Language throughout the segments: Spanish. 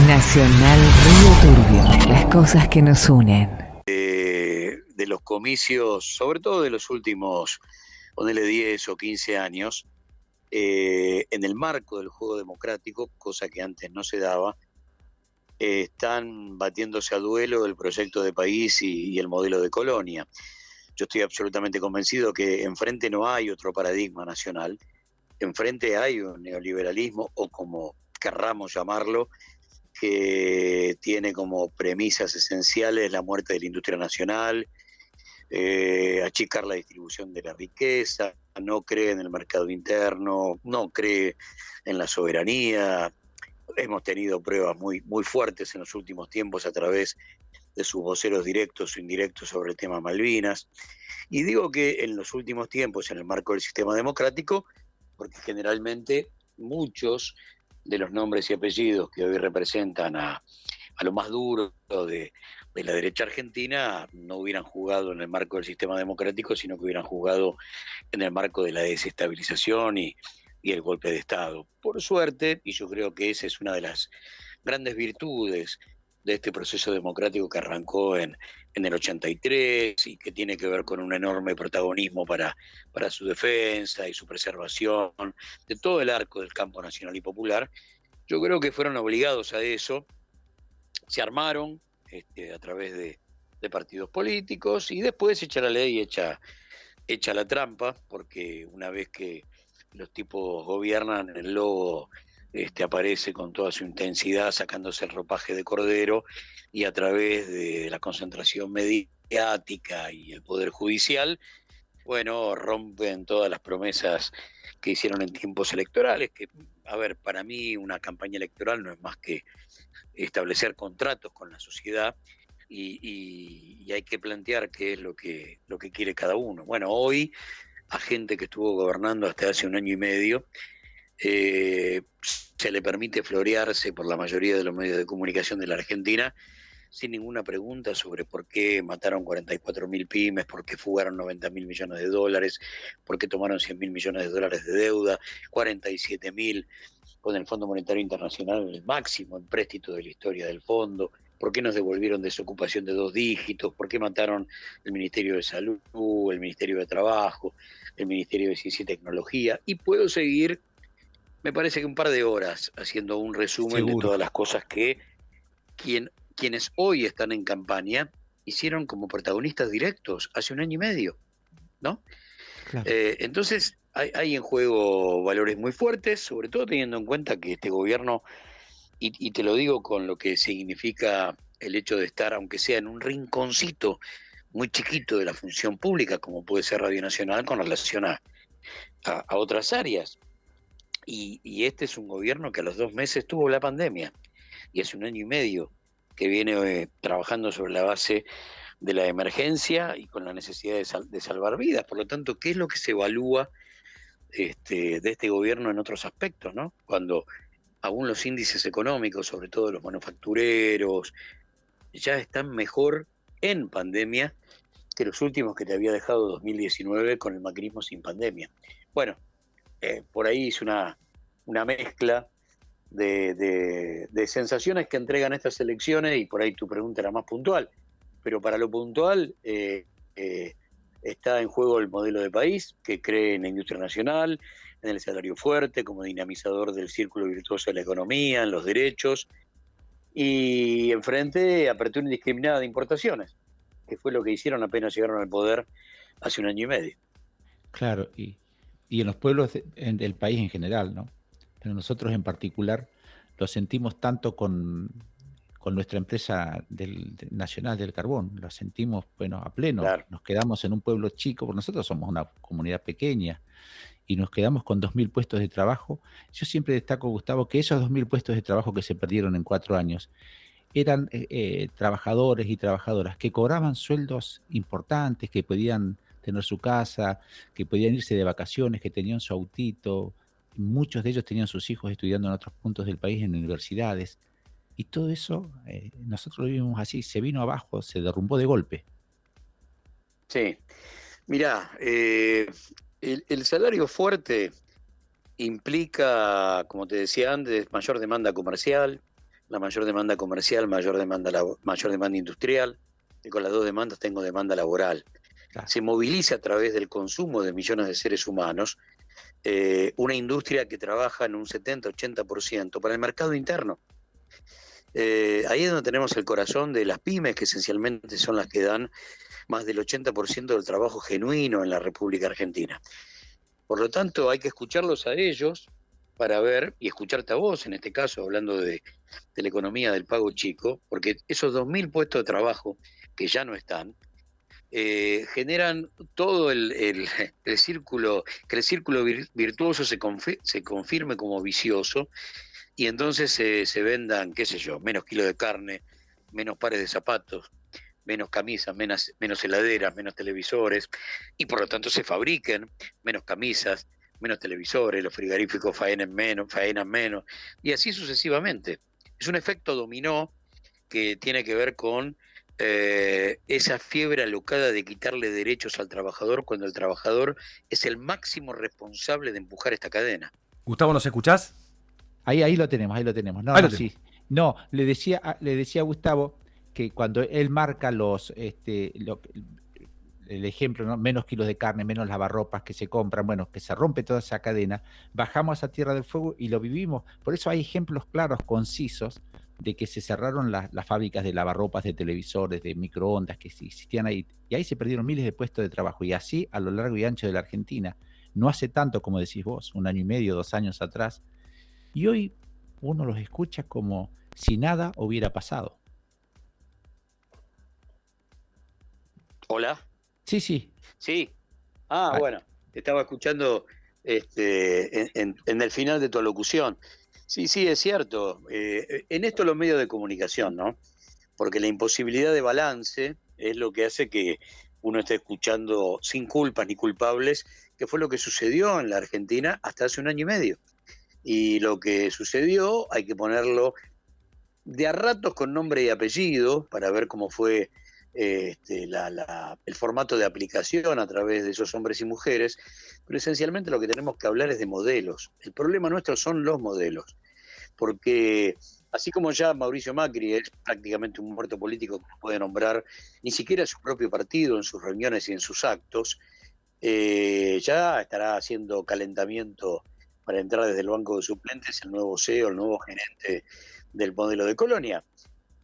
Nacional Río Turbio, las cosas que nos unen. De los comicios, sobre todo de los últimos, ponele 10 o 15 años, en el marco del juego democrático, cosa que antes no se daba, están batiéndose a duelo el proyecto de país y el modelo de colonia. Yo estoy absolutamente convencido que enfrente no hay otro paradigma nacional, enfrente hay un neoliberalismo, o como querramos llamarlo, que tiene como premisas esenciales la muerte de la industria nacional, achicar la distribución de la riqueza, no cree en el mercado interno, no cree en la soberanía. Hemos tenido pruebas muy fuertes en los últimos tiempos a través de sus voceros directos o indirectos sobre el tema Malvinas. Y digo que en los últimos tiempos, en el marco del sistema democrático, porque generalmente muchos de los nombres y apellidos que hoy representan a lo más duro de la derecha argentina no hubieran jugado en el marco del sistema democrático, sino que hubieran jugado en el marco de la desestabilización y el golpe de Estado. Por suerte, y yo creo que esa es una de las grandes virtudes de este proceso democrático que arrancó en el 83 y que tiene que ver con un enorme protagonismo para su defensa y su preservación de todo el arco del campo nacional y popular. Yo creo que fueron obligados a eso, se armaron a través de partidos políticos, y después echa la ley, echa la trampa, porque una vez que los tipos gobiernan, el lobo aparece con toda su intensidad, sacándose el ropaje de cordero, y a través de la concentración mediática y el poder judicial, bueno, rompen todas las promesas que hicieron en tiempos electorales, que, a ver, para mí una campaña electoral no es más que establecer contratos con la sociedad, y hay que plantear qué es lo que quiere cada uno. Bueno, hoy a gente que estuvo gobernando hasta hace un año y medio, se le permite florearse por la mayoría de los medios de comunicación de la Argentina sin ninguna pregunta sobre por qué mataron 44.000 pymes, por qué fugaron 90.000 millones de dólares, por qué tomaron 100.000 millones de dólares de deuda, 47.000 con el Fondo Monetario Internacional, el máximo empréstito de la historia del fondo, por qué nos devolvieron desocupación de 2 dígitos, por qué mataron el Ministerio de Salud, el Ministerio de Trabajo, el Ministerio de Ciencia y Tecnología, y puedo seguir, me parece que un par de horas, haciendo un resumen de todas las cosas que quienes hoy están en campaña hicieron como protagonistas directos hace un año y medio, ¿no? Claro. Entonces hay en juego valores muy fuertes, sobre todo teniendo en cuenta que este gobierno, y te lo digo con lo que significa el hecho de estar, aunque sea en un rinconcito muy chiquito de la función pública, como puede ser Radio Nacional, con relación a otras áreas. Y este es un gobierno que a los 2 meses tuvo la pandemia, y hace un año y medio que viene trabajando sobre la base de la emergencia y con la necesidad de salvar vidas. Por lo tanto, ¿qué es lo que se evalúa de este gobierno en otros aspectos, ¿no? Cuando aún los índices económicos, sobre todo los manufactureros, ya están mejor en pandemia que los últimos que te había dejado 2019 con el macrismo sin pandemia. Bueno, por ahí es una mezcla de sensaciones que entregan estas elecciones, y por ahí tu pregunta era más puntual, pero para lo puntual está en juego el modelo de país que cree en la industria nacional, en el salario fuerte como dinamizador del círculo virtuoso de la economía, en los derechos, y enfrente apertura indiscriminada de importaciones, que fue lo que hicieron apenas llegaron al poder hace un año y medio. Claro, y en los pueblos del país en general, ¿no? Pero nosotros en particular lo sentimos tanto con nuestra empresa nacional del carbón, lo sentimos, bueno, a pleno. Claro. Nos quedamos en un pueblo chico, porque nosotros somos una comunidad pequeña, y nos quedamos con 2.000 puestos de trabajo. Yo siempre destaco, Gustavo, que esos 2.000 puestos de trabajo que se perdieron en 4 años eran trabajadores y trabajadoras que cobraban sueldos importantes, que podían tener su casa, que podían irse de vacaciones, que tenían su autito. Muchos de ellos tenían sus hijos estudiando en otros puntos del país, en universidades. Y todo eso, nosotros lo vimos así, se vino abajo, se derrumbó de golpe. Sí, mirá, el salario fuerte implica, como te decía antes, mayor demanda comercial, la mayor demanda comercial, mayor demanda industrial, y con las dos demandas tengo demanda laboral. Claro. Se moviliza a través del consumo de millones de seres humanos una industria que trabaja en un 70-80% para el mercado interno. Ahí es donde tenemos el corazón de las pymes, que esencialmente son las que dan más del 80% del trabajo genuino en la República Argentina. Por lo tanto, hay que escucharlos a ellos para ver, y escucharte a vos, en este caso, hablando de la economía del pago chico, porque esos 2.000 puestos de trabajo que ya no están, generan todo el círculo, que el círculo virtuoso se confirme como vicioso, y entonces se vendan, qué sé yo, menos kilos de carne, menos pares de zapatos, menos camisas, menos heladeras, menos televisores, y por lo tanto se fabriquen menos camisas, menos televisores, los frigoríficos faenan menos, y así sucesivamente. Es un efecto dominó que tiene que ver con esa fiebre alocada de quitarle derechos al trabajador cuando el trabajador es el máximo responsable de empujar esta cadena. Gustavo, ¿nos escuchás? Ahí lo tenemos, ahí lo tenemos. No, Ahí lo no, tenemos. sí. No, le decía a Gustavo que cuando él marca el ejemplo, ¿no? Menos kilos de carne, menos lavarropas que se compran, bueno, que se rompe toda esa cadena, bajamos a Tierra del Fuego y lo vivimos. Por eso hay ejemplos claros, concisos, de que se cerraron las fábricas de lavarropas, de televisores, de microondas que existían ahí, y ahí se perdieron miles de puestos de trabajo, y así a lo largo y ancho de la Argentina. No hace tanto, como decís vos, 1 año y medio, 2 años atrás, y hoy uno los escucha como si nada hubiera pasado. ¿Hola? Sí, sí. Sí. Ah, Bueno, te estaba escuchando en el final de tu alocución. Sí, es cierto. En esto los medios de comunicación, ¿no? Porque la imposibilidad de balance es lo que hace que uno esté escuchando sin culpas ni culpables, que fue lo que sucedió en la Argentina hasta hace 1 año y medio. Y lo que sucedió hay que ponerlo de a ratos con nombre y apellido para ver cómo fue el formato de aplicación a través de esos hombres y mujeres, pero esencialmente lo que tenemos que hablar es de modelos. El problema nuestro son los modelos, porque así como ya Mauricio Macri es prácticamente un muerto político que no puede nombrar ni siquiera su propio partido en sus reuniones y en sus actos, ya estará haciendo calentamiento para entrar desde el banco de suplentes el nuevo CEO, el nuevo gerente del modelo de Colonia.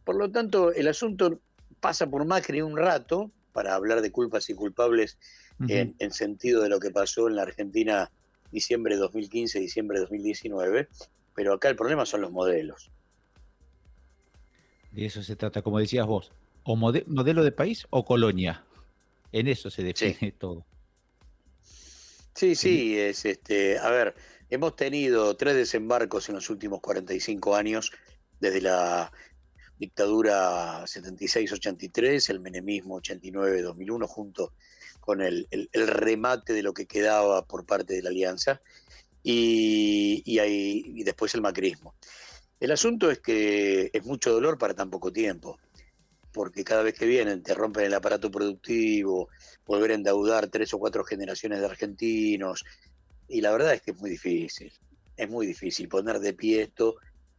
Por lo tanto, el asunto pasa por Macri un rato para hablar de culpas y culpables en sentido de lo que pasó en la Argentina diciembre de 2015, diciembre de 2019, pero acá el problema son los modelos. De eso se trata, como decías vos, o modelo de país o colonia. En eso se define todo. Sí, a ver, hemos tenido 3 desembarcos en los últimos 45 años, desde la dictadura 76-83, el menemismo 89-2001, junto con el remate de lo que quedaba por parte de la Alianza, y después el macrismo. El asunto es que es mucho dolor para tan poco tiempo, porque cada vez que vienen te rompen el aparato productivo, volver a endeudar 3 o 4 generaciones de argentinos, y la verdad es que es muy difícil poner de pie esto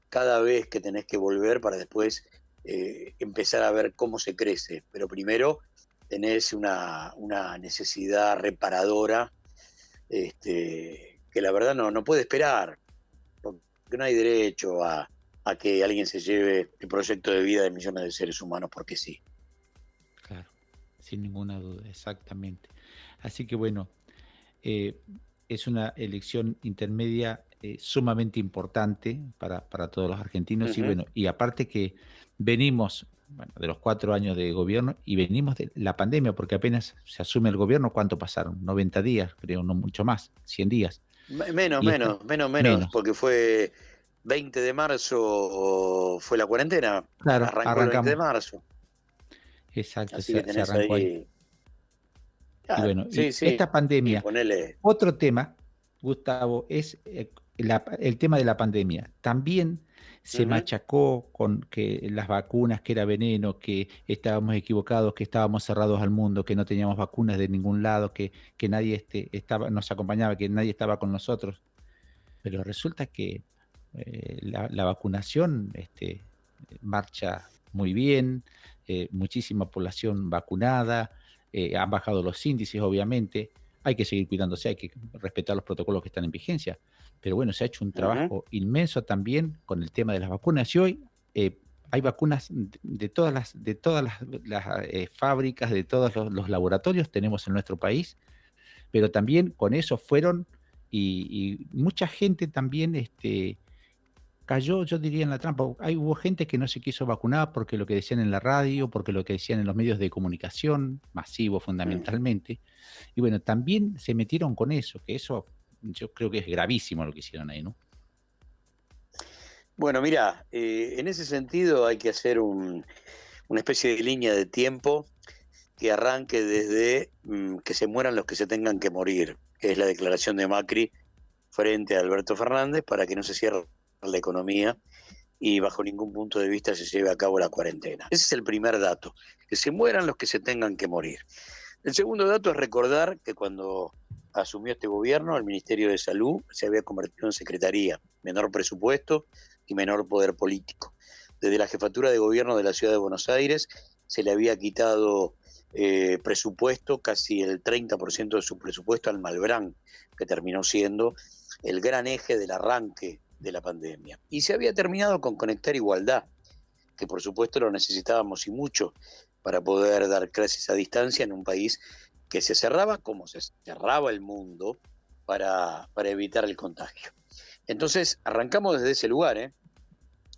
cada vez que tenés que volver para después empezar a ver cómo se crece. Pero primero tenés una necesidad reparadora que la verdad no puede esperar, porque no hay derecho a que alguien se lleve el proyecto de vida de millones de seres humanos porque sí. Claro, sin ninguna duda, exactamente. Así que bueno, es una elección intermedia sumamente importante para todos los argentinos. Y bueno, y aparte que venimos de los 4 años de gobierno y venimos de la pandemia, porque apenas se asume el gobierno, ¿cuánto pasaron? 90 días, creo, no mucho más, 100 días. Menos, porque fue 20 de marzo, fue la cuarentena. Claro, arrancó el 20 de marzo. Exacto, así que se arrancó ahí. Claro, y bueno, esta pandemia, otro tema, Gustavo, es el tema de la pandemia. También se machacó con que las vacunas, que era veneno, que estábamos equivocados, que estábamos cerrados al mundo, que no teníamos vacunas de ningún lado, que nadie nos acompañaba, que nadie estaba con nosotros. Pero resulta que la vacunación marcha muy bien, muchísima población vacunada, han bajado los índices, obviamente. Hay que seguir cuidándose, hay que respetar los protocolos que están en vigencia. Pero bueno, se ha hecho un trabajo inmenso también con el tema de las vacunas. Y hoy hay vacunas de todas las fábricas, de todos los laboratorios tenemos en nuestro país, pero también con eso fueron y mucha gente también cayó, yo diría, en la trampa. Hubo gente que no se quiso vacunar porque lo que decían en la radio, porque lo que decían en los medios de comunicación, masivos fundamentalmente. Y bueno, también se metieron con eso, que eso yo creo que es gravísimo lo que hicieron ahí, ¿no? Bueno, mira, en ese sentido hay que hacer una especie de línea de tiempo que arranque desde que se mueran los que se tengan que morir, que es la declaración de Macri frente a Alberto Fernández, para que no se cierre la economía y bajo ningún punto de vista se lleve a cabo la cuarentena. Ese es el primer dato, que se mueran los que se tengan que morir. El segundo dato es recordar que cuando asumió este gobierno, el Ministerio de Salud se había convertido en secretaría, menor presupuesto y menor poder político. Desde la jefatura de gobierno de la Ciudad de Buenos Aires se le había quitado presupuesto, casi el 30% de su presupuesto al Malbrán, que terminó siendo el gran eje del arranque de la pandemia. Y se había terminado con Conectar Igualdad, que por supuesto lo necesitábamos y mucho para poder dar clases a distancia en un país que se cerraba como se cerraba el mundo para evitar el contagio. Entonces arrancamos desde ese lugar,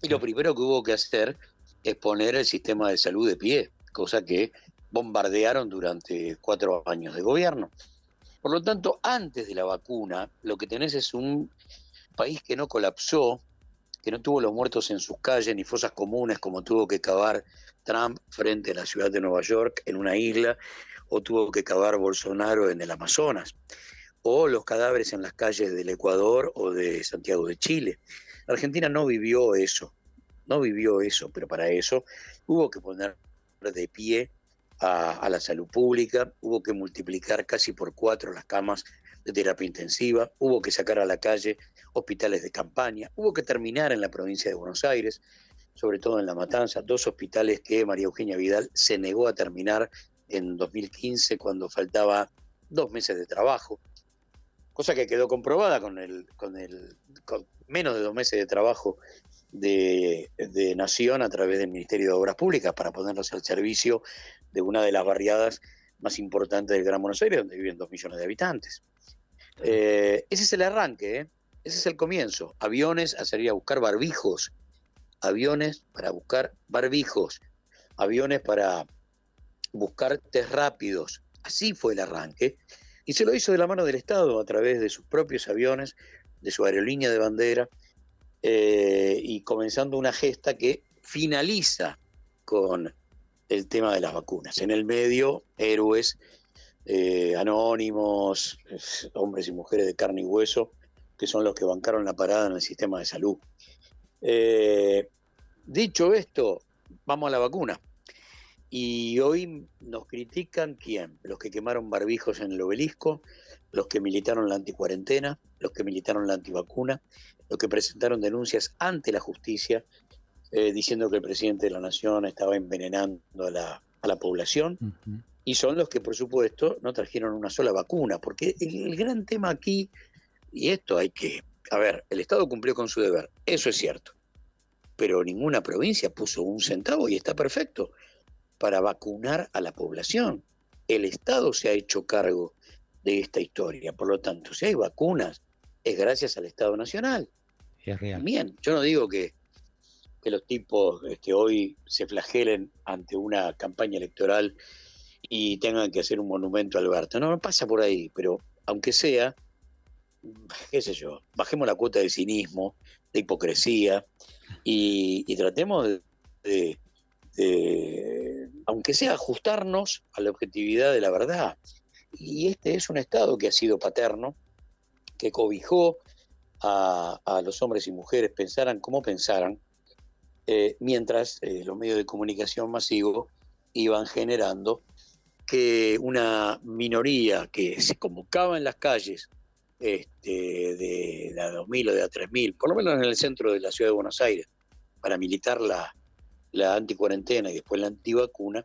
y lo primero que hubo que hacer es poner el sistema de salud de pie, cosa que bombardearon durante 4 años de gobierno. Por lo tanto, antes de la vacuna, lo que tenés es un país que no colapsó, que no tuvo los muertos en sus calles ni fosas comunes como tuvo que cavar Trump frente a la ciudad de Nueva York en una isla, o tuvo que cavar Bolsonaro en el Amazonas, o los cadáveres en las calles del Ecuador o de Santiago de Chile. La Argentina no vivió eso, pero para eso hubo que poner de pie a la salud pública, hubo que multiplicar casi por 4 las camas de terapia intensiva, hubo que sacar a la calle hospitales de campaña, hubo que terminar en la provincia de Buenos Aires, sobre todo en La Matanza, 2 hospitales que María Eugenia Vidal se negó a terminar en 2015 cuando faltaba 2 meses de trabajo, cosa que quedó comprobada con menos de 2 meses de trabajo de Nación a través del Ministerio de Obras Públicas para ponerlos al servicio de una de las barriadas más importantes del Gran Buenos Aires, donde viven 2 millones de habitantes. Ese es el arranque, ese es el comienzo. Aviones a salir a buscar barbijos, aviones para buscar barbijos, aviones para buscar test rápidos. Así fue el arranque. Y se lo hizo de la mano del Estado a través de sus propios aviones, de su aerolínea de bandera, y comenzando una gesta que finaliza con el tema de las vacunas. En el medio, héroes anónimos, hombres y mujeres de carne y hueso, que son los que bancaron la parada en el sistema de salud. Dicho esto, vamos a la vacuna. Y hoy nos critican, ¿quién? Los que quemaron barbijos en el Obelisco, los que militaron la anticuarentena, los que militaron la antivacuna, los que presentaron denuncias ante la justicia diciendo que el presidente de la Nación estaba envenenando a la población. Uh-huh. Y son los que, por supuesto, no trajeron una sola vacuna, porque el gran tema aquí, y esto hay que... A ver, el Estado cumplió con su deber, eso es cierto, pero ninguna provincia puso un centavo y está perfecto para vacunar a la población. El Estado se ha hecho cargo de esta historia, por lo tanto, si hay vacunas, es gracias al Estado Nacional. Es real. Bien, yo no digo que los tipos hoy se flagelen ante una campaña electoral y tengan que hacer un monumento a Alberto. No pasa por ahí, pero aunque sea, qué sé yo, bajemos la cuota de cinismo, de hipocresía y tratemos de aunque sea ajustarnos a la objetividad de la verdad. Y este es un Estado que ha sido paterno, que cobijó a los hombres y mujeres, pensaran como pensaran, mientras los medios de comunicación masivos iban generando que una minoría que se convocaba en las calles de la 2000 o de la 3000, por lo menos en el centro de la ciudad de Buenos Aires, para militar la la anticuarentena y después la antivacuna,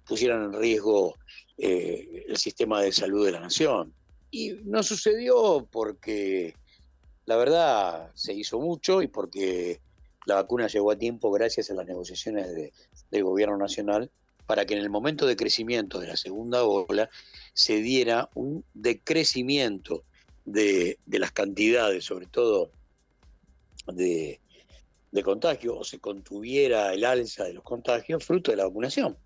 pusieran en riesgo el sistema de salud de la nación. Y no sucedió porque la verdad se hizo mucho y porque la vacuna llegó a tiempo gracias a las negociaciones del gobierno nacional para que en el momento de crecimiento de la segunda ola se diera un decrecimiento de las cantidades, sobre todo de contagio, o se contuviera el alza de los contagios fruto de la vacunación.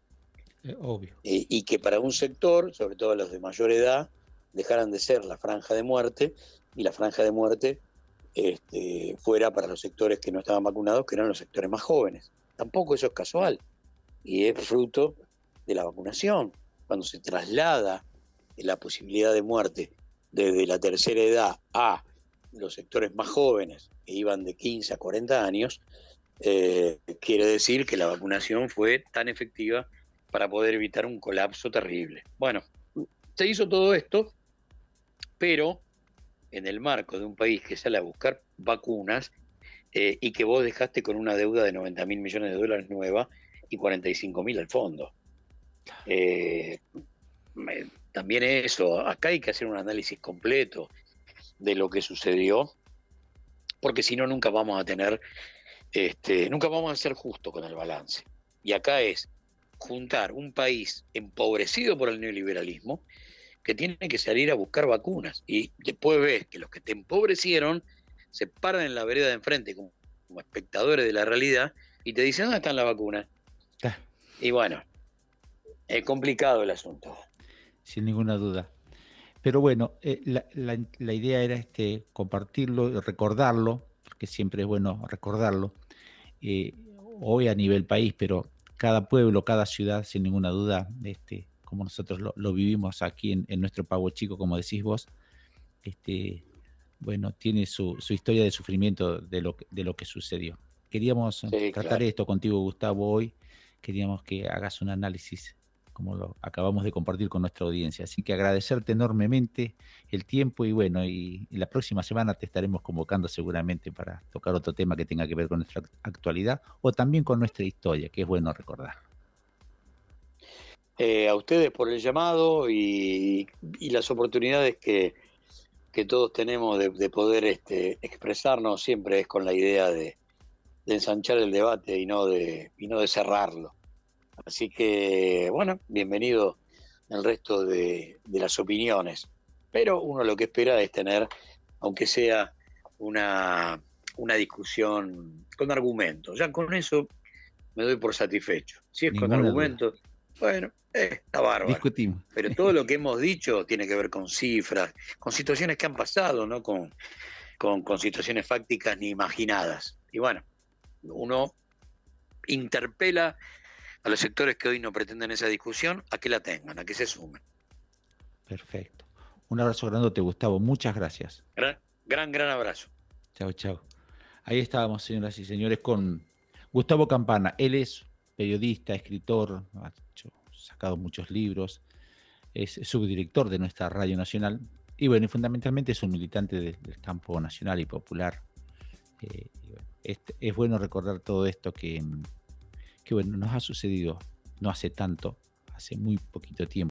Obvio. Y que para un sector, sobre todo los de mayor edad, dejaran de ser la franja de muerte, y la franja de muerte fuera para los sectores que no estaban vacunados, que eran los sectores más jóvenes. Tampoco eso es casual, y es fruto de la vacunación. Cuando se traslada la posibilidad de muerte desde la tercera edad a los sectores más jóvenes, que iban de 15 a 40 años, quiere decir que la vacunación fue tan efectiva para poder evitar un colapso terrible. Bueno, se hizo todo esto, pero en el marco de un país que sale a buscar vacunas y que vos dejaste con una deuda de 90.000 millones de dólares nueva y 45.000 al fondo. También eso, acá hay que hacer un análisis completo de lo que sucedió, porque si no nunca vamos a tener, nunca vamos a ser justos con el balance. Y acá es juntar un país empobrecido por el neoliberalismo que tiene que salir a buscar vacunas, y después ves que los que te empobrecieron se paran en la vereda de enfrente como espectadores de la realidad y te dicen, ¿dónde están las vacunas? Y bueno, es complicado el asunto. Sin ninguna duda. Pero bueno, la idea era compartirlo y recordarlo, porque siempre es bueno recordarlo, hoy a nivel país, pero cada pueblo, cada ciudad, sin ninguna duda, como nosotros lo vivimos aquí en nuestro Pago Chico, como decís vos, bueno, tiene su historia de sufrimiento de lo que sucedió. Queríamos tratar esto contigo, Gustavo, hoy. Queríamos que hagas un análisis como lo acabamos de compartir con nuestra audiencia. Así que agradecerte enormemente el tiempo y bueno, y la próxima semana te estaremos convocando seguramente para tocar otro tema que tenga que ver con nuestra actualidad o también con nuestra historia, que es bueno recordar. A ustedes por el llamado y las oportunidades que todos tenemos de poder expresarnos, siempre es con la idea de ensanchar el debate y no de cerrarlo. Así que, bueno, bienvenido el resto de las opiniones. Pero uno lo que espera es tener, aunque sea una discusión con argumentos. Ya con eso me doy por satisfecho. Si es con argumentos, bueno, está bárbaro. Discutimos. Pero todo lo que hemos dicho tiene que ver con cifras, con situaciones que han pasado, no con situaciones fácticas ni imaginadas. Y bueno, uno interpela a los sectores que hoy no pretenden esa discusión a que la tengan, a que se sumen. Perfecto. Un abrazo grandote, Gustavo. Muchas gracias. Gran abrazo. Chao, chao. Ahí estábamos, señoras y señores, con Gustavo Campana. Él es periodista, escritor, ha sacado muchos libros, es subdirector de nuestra Radio Nacional y bueno, y fundamentalmente es un militante del campo nacional y popular. Y bueno, es bueno recordar todo esto que bueno, nos ha sucedido no hace tanto, hace muy poquito tiempo.